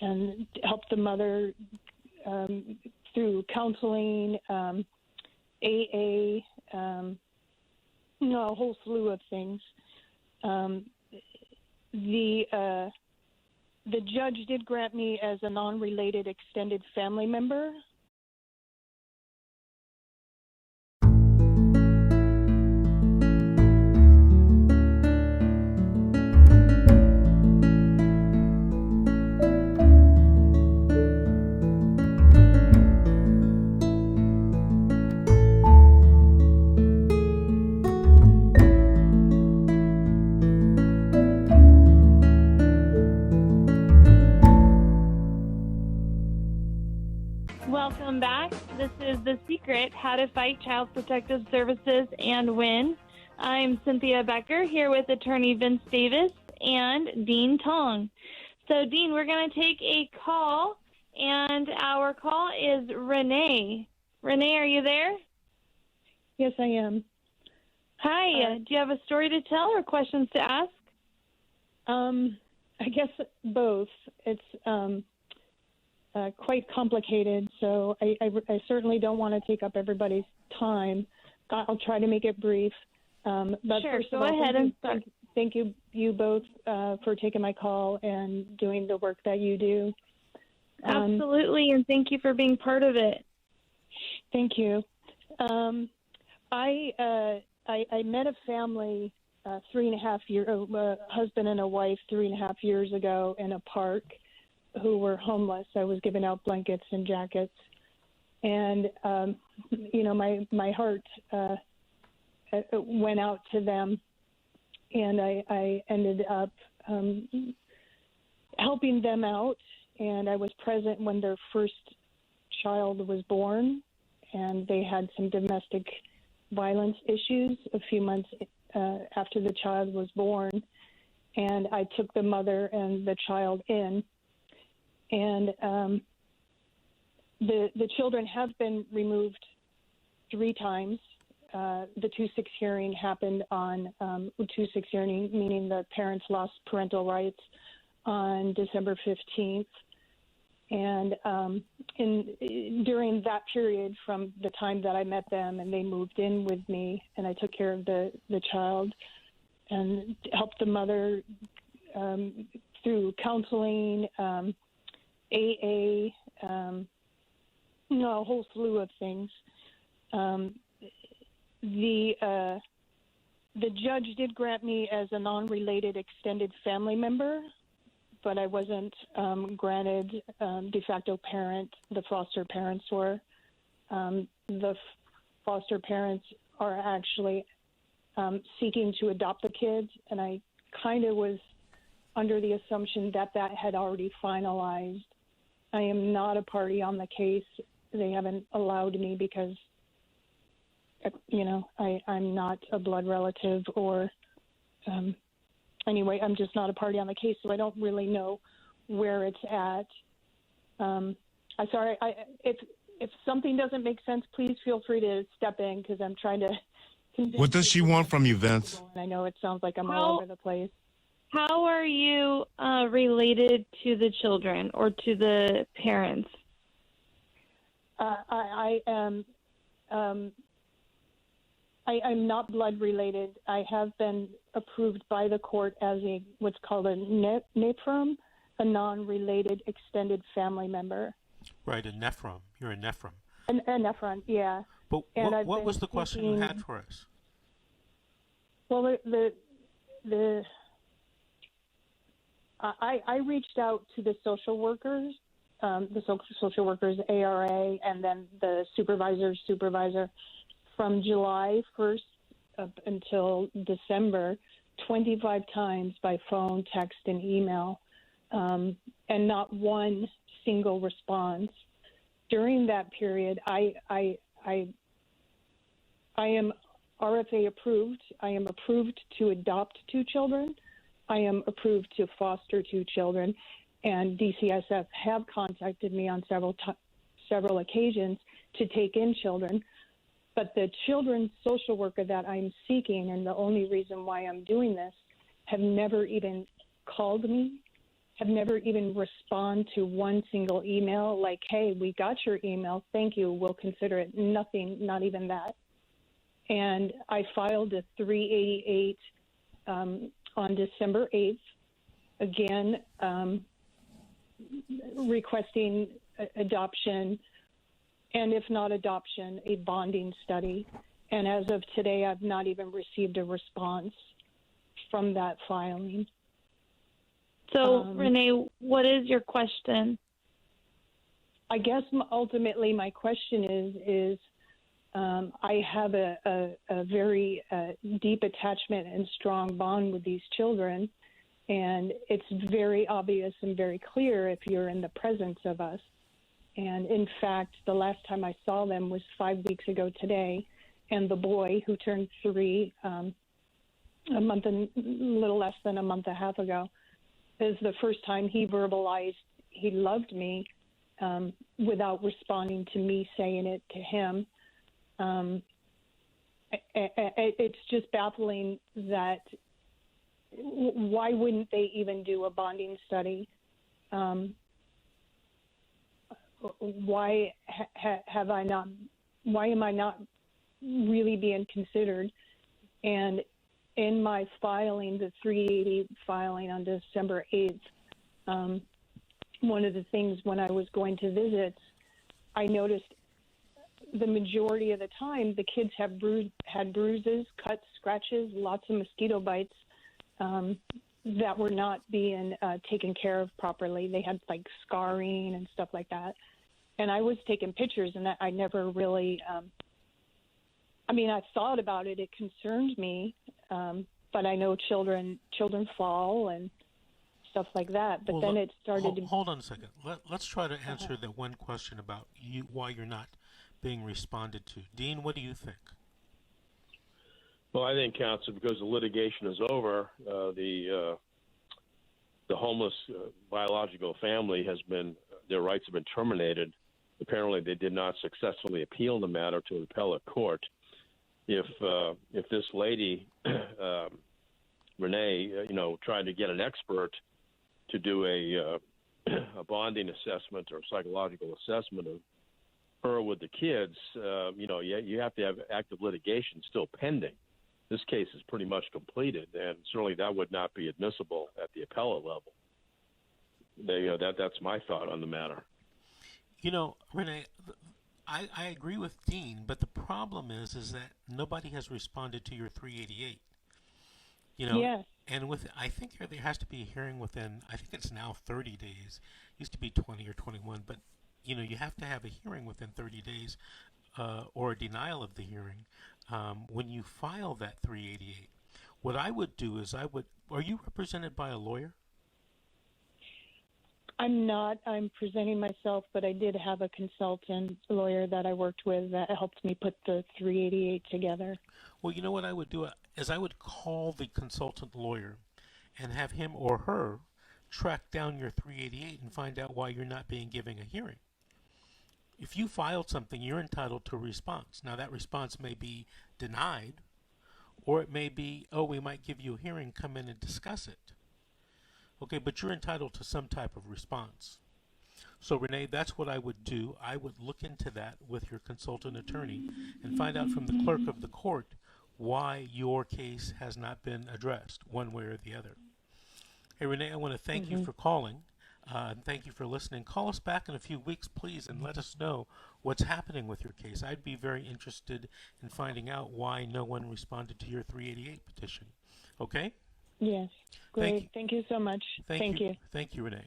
and help the mother through counseling, AA, a whole slew of things. The judge did grant me as a non-related extended family member. Welcome back. This is The Secret, How to Fight Child Protective Services and Win. I'm Cynthia Becker here with attorney Vince Davis and Dean Tong. So, Dean, we're going to take a call, and our call is Renee. Renee, are you there? Yes, I am. Hi. Do you have a story to tell or questions to ask? I guess both. It's quite complicated, so I certainly don't want to take up everybody's time. I'll try to make it brief. But sure, first go of all, ahead and start. Thank you both for taking my call and doing the work that you do. Absolutely, and thank you for being part of it. Thank you. I met a family 3.5 years, a husband and a wife 3.5 years ago in a park who were homeless. I was giving out blankets and jackets. And, my heart went out to them. And I ended up helping them out. And I was present when their first child was born. And they had some domestic violence issues a few months after the child was born. And I took the mother and the child in. And the children have been removed 3 times. The 2-6 hearing happened on 2-6 hearing, meaning the parents lost parental rights on December 15th. And during that period, from the time that I met them and they moved in with me, and I took care of the child and helped the mother through counseling, AA, a whole slew of things. The judge did grant me as a non-related extended family member, but I wasn't granted de facto parent. The foster parents were. The foster parents are actually seeking to adopt the kids, and I kind of was under the assumption that had already finalized. I am not a party on the case. They haven't allowed me because, I'm not a blood relative or, anyway, I'm just not a party on the case, so I don't really know where it's at. I'm sorry. If something doesn't make sense, please feel free to step in because I'm trying to. What does she want from you, Vince? I know it sounds like I'm all over the place. How are you related to the children or to the parents? I am. I'm not blood related. I have been approved by the court as what's called a NEPHROM, a non-related extended family member. Right, a NEPHROM. You're a NEPHROM. A NEPHROM, yeah. But what was the question you had for us? Well, I reached out to the social workers, social workers ARA, and then the supervisor's supervisor from July 1st up until December, 25 times by phone, text, and email, and not one single response. During that period, I am RFA approved. I am approved to adopt 2 children. I am approved to foster 2 children, and DCSF have contacted me on several occasions to take in children. But the children's social worker that I'm seeking, and the only reason why I'm doing this, have never even called me, have never even responded to one single email like, hey, we got your email. Thank you. We'll consider it. Nothing, not even that. And I filed a 388 on December 8th, again, requesting adoption, and if not adoption, a bonding study. And as of today, I've not even received a response from that filing. So, Renee, what is your question? I guess ultimately my question is I have a very deep attachment and strong bond with these children, and it's very obvious and very clear if you're in the presence of us. And in fact, the last time I saw them was 5 weeks ago today, and the boy, who turned 3 a little less than a month and a half ago, is the first time he verbalized he loved me without responding to me saying it to him. It's just baffling that why wouldn't they even do a bonding study? Why am I not really being considered? And in my filing, the 380 filing on December 8th, one of the things when I was going to visits, I noticed the majority of the time the kids had bruises, cuts, scratches, lots of mosquito bites that were not being taken care of properly. They had like scarring and stuff like that. And I was taking pictures, and I never really I thought about it. It concerned me, but I know children fall and stuff like that. But then it started to... Hold on a second. Let's try to answer that one question about why you're not being responded to. Dean, what do you think? Well, I think, counsel, because the litigation is over, the homeless biological family their rights have been terminated. Apparently, they did not successfully appeal the matter to an appellate court. If this lady, Renee, tried to get an expert to do a bonding assessment or psychological assessment of her with the kids, you have to have active litigation still pending. This case is pretty much completed, and certainly that would not be admissible at the appellate level. That's my thought on the matter. Renee, I agree with Dean, but the problem is that nobody has responded to your 388. Yes. And I think there has to be a hearing within, I think it's now 30 days. It used to be 20 or 21, but you have to have a hearing within 30 days or a denial of the hearing when you file that 388. What I would do is are you represented by a lawyer? I'm not. I'm presenting myself, but I did have a consultant lawyer that I worked with that helped me put the 388 together. Well, you know what I would do is I would call the consultant lawyer and have him or her track down your 388 and find out why you're not being given a hearing. If you filed something, you're entitled to a response. Now, that response may be denied, or it may be, we might give you a hearing, come in and discuss it. Okay, but you're entitled to some type of response. So, Renee, that's what I would do. I would look into that with your consultant attorney and find out from the clerk of the court why your case has not been addressed one way or the other. Hey, Renee, I want to thank you for calling. And thank you for listening. Call us back in a few weeks, please, and let us know what's happening with your case. I'd be very interested in finding out why no one responded to your 388 petition. Okay? Yes. Great. Thank you so much. Thank you. Thank you, Renee.